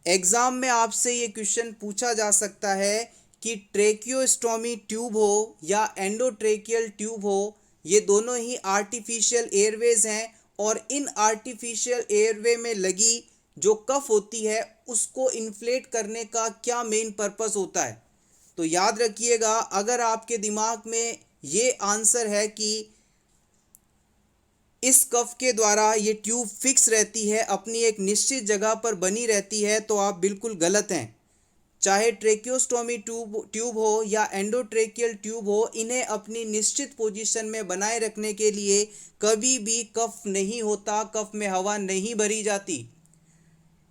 एग्ज़ाम में आपसे ये क्वेश्चन पूछा जा सकता है कि ट्रेकियोस्टोमी ट्यूब हो या एंडोट्रेकियल ट्यूब हो, ये दोनों ही आर्टिफिशियल एयरवेज हैं और इन आर्टिफिशियल एयरवे में लगी जो कफ होती है उसको इन्फ्लेट करने का क्या मेन पर्पस होता है। तो याद रखिएगा, अगर आपके दिमाग में ये आंसर है कि इस कफ के द्वारा ये ट्यूब फिक्स रहती है, अपनी एक निश्चित जगह पर बनी रहती है, तो आप बिल्कुल गलत हैं। चाहे ट्रेकियोस्टोमी ट्यूब हो या एंडोट्रेकियल ट्यूब हो, इन्हें अपनी निश्चित पोजीशन में बनाए रखने के लिए कभी भी कफ नहीं होता, कफ में हवा नहीं भरी जाती।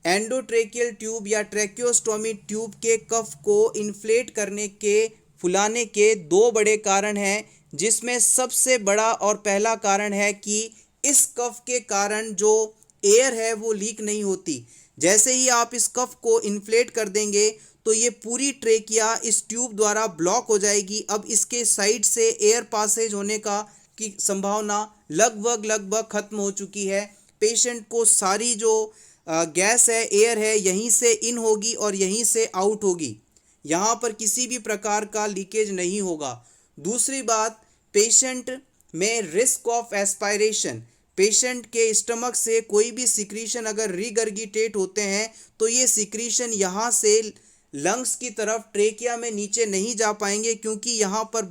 एंडोट्रेकियल ट्यूब या ट्रैकियोस्टोमी ट्यूब के कफ को इन्फ्लेट करने के फुलाने के दो बड़े कारण हैं, जिसमें सबसे बड़ा और पहला कारण है कि इस कफ के कारण जो एयर है वो लीक नहीं होती। जैसे ही आप इस कफ को इन्फ्लेट कर देंगे तो ये पूरी ट्रेकिया इस ट्यूब द्वारा ब्लॉक हो जाएगी। अब इसके साइड से एयर पासेज होने की संभावना लगभग खत्म हो चुकी है। पेशेंट को सारी जो गैस है, एयर है, यहीं से इन होगी और यहीं से आउट होगी। यहाँ पर किसी भी प्रकार का लीकेज नहीं होगा। दूसरी बात, पेशेंट में रिस्क ऑफ एस्पायरेशन, पेशेंट के स्टमक से कोई भी सिक्रीशन अगर रिगर्गिटेट होते हैं तो ये सिक्रीशन यहाँ से लंग्स की तरफ ट्रेकिया में नीचे नहीं जा पाएंगे, क्योंकि यहाँ पर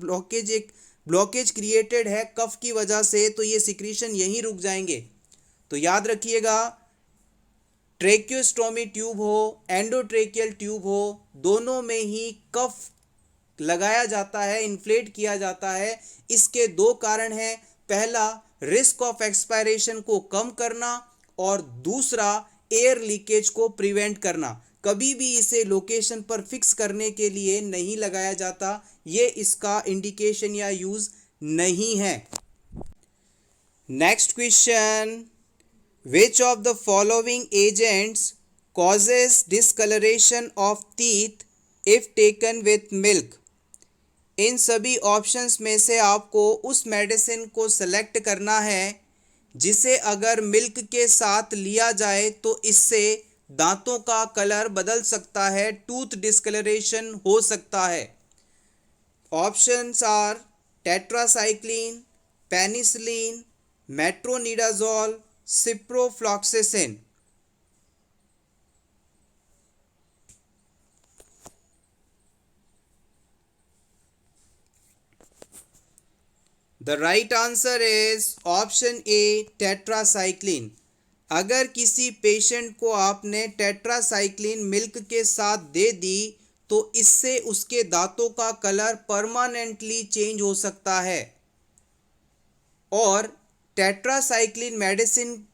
ब्लॉकेज क्रिएटेड है कफ की वजह से, तो ये सिक्रीशन यहीं रुक जाएंगे। तो याद रखिएगा, ट्रेकियोस्टोमी ट्यूब हो, एंडोट्रेकियल ट्यूब हो, दोनों में ही कफ लगाया जाता है, इन्फ्लेट किया जाता है। इसके दो कारण हैं, पहला रिस्क ऑफ एक्सपायरेशन को कम करना और दूसरा एयर लीकेज को प्रिवेंट करना। कभी भी इसे लोकेशन पर फिक्स करने के लिए नहीं लगाया जाता, ये इसका इंडिकेशन या यूज नहीं है। Next question, which of the following agents causes discolouration of teeth if taken with milk. इन सभी ऑप्शंस में से आपको उस मेडिसिन को सेलेक्ट करना है जिसे अगर मिल्क के साथ लिया जाए तो इससे दांतों का कलर बदल सकता है, टूथ डिस्कलरेशन हो सकता है। Options are tetracycline, penicillin, metronidazole, ciprofloxacin. The right answer is option A, tetracycline. अगर किसी पेशेंट को आपने टेट्रासाइक्लिन मिल्क के साथ दे दी तो इससे उसके दांतों का कलर परमानेंटली चेंज हो सकता है। और टेट्रासाइक्लिन मेडिसिन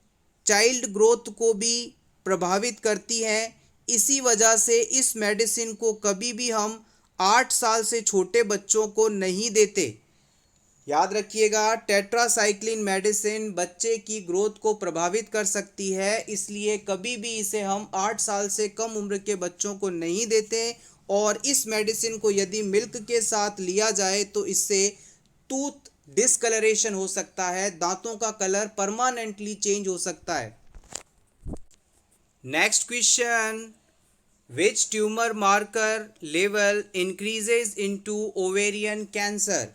चाइल्ड ग्रोथ को भी प्रभावित करती है। इसी वजह से इस मेडिसिन को कभी भी हम 8 साल से छोटे बच्चों को नहीं देते। याद रखिएगा, टेट्रासाइक्लिन मेडिसिन बच्चे की ग्रोथ को प्रभावित कर सकती है, इसलिए कभी भी इसे हम 8 साल से कम उम्र के बच्चों को नहीं देते। और इस मेडिसिन को यदि मिल्क के साथ लिया जाए तो इससे टूथ डिस्कलरेशन हो सकता है, दांतों का कलर परमानेंटली चेंज हो सकता है। Next question, which tumour marker level increases into ovarian cancer.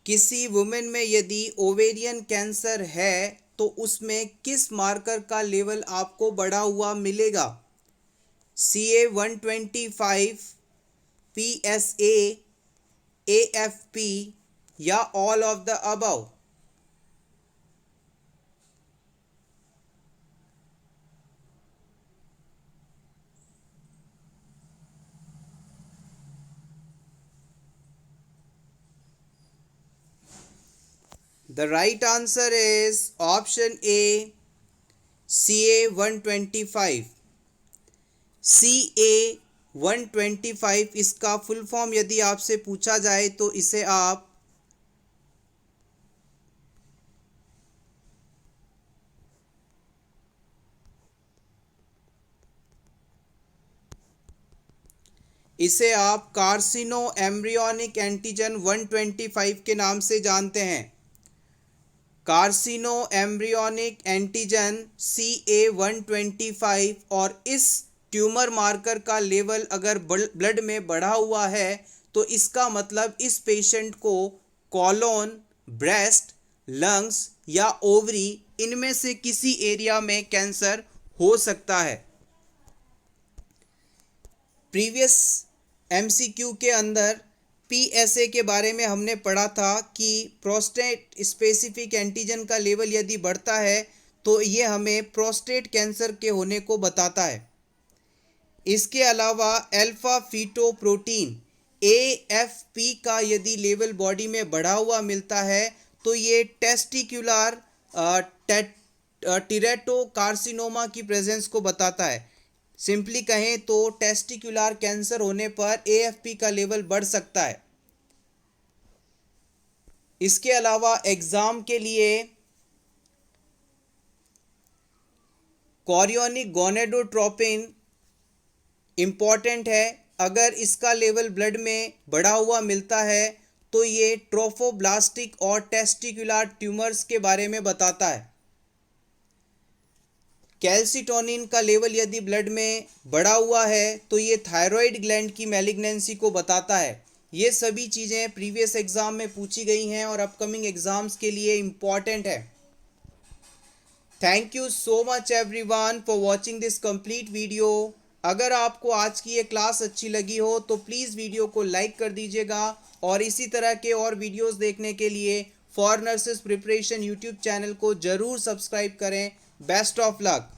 किसी वुमेन में यदि ओवेरियन कैंसर है तो उसमें किस मार्कर का लेवल आपको बढ़ा हुआ मिलेगा? CA-125, PSA, AFP या all of the above? The right answer is option A, CA-125। CA-125 इसका फुल फॉर्म यदि आपसे पूछा जाए तो इसे आप कार्सिनो एम्ब्रियोनिक एंटीजन 125 के नाम से जानते हैं। कार्सिनो एम्ब्रियोनिक एंटीजन CA-125। और इस ट्यूमर मार्कर का लेवल अगर ब्लड में बढ़ा हुआ है तो इसका मतलब इस पेशेंट को कॉलोन, ब्रेस्ट, लंग्स या ओवरी, इनमें से किसी एरिया में कैंसर हो सकता है। प्रीवियस MCQ के अंदर PSA के बारे में हमने पढ़ा था कि प्रोस्टेट स्पेसिफिक एंटीजन का लेवल यदि बढ़ता है तो ये हमें प्रोस्टेट कैंसर के होने को बताता है। इसके अलावा अल्फा फीटोप्रोटीन AFP का यदि लेवल बॉडी में बढ़ा हुआ मिलता है तो ये टेस्टिकुलर टीरेटोकार्सिनोमा की प्रेजेंस को बताता है। सिंपली कहें तो टेस्टिकुलर कैंसर होने पर एएफपी का लेवल बढ़ सकता है। इसके अलावा एग्जाम के लिए कोरियोनिक गोनेडोट्रोपिन इम्पॉर्टेंट है। अगर इसका लेवल ब्लड में बढ़ा हुआ मिलता है तो ये ट्रोफोब्लास्टिक और टेस्टिकुलर ट्यूमर्स के बारे में बताता है। कैल्सिटोनिन का लेवल यदि ब्लड में बढ़ा हुआ है तो ये थायराइड ग्लैंड की मैलिग्नेंसी को बताता है। ये सभी चीज़ें प्रीवियस एग्ज़ाम में पूछी गई हैं और अपकमिंग एग्ज़ाम्स के लिए इम्पॉर्टेंट है। Thank you so much everyone for watching this complete video. अगर आपको आज की ये क्लास अच्छी लगी हो तो प्लीज़ वीडियो को लाइक कर दीजिएगा और इसी तरह के और वीडियोस देखने के लिए for nurses preparation YouTube channel को ज़रूर सब्सक्राइब करें। Best of luck.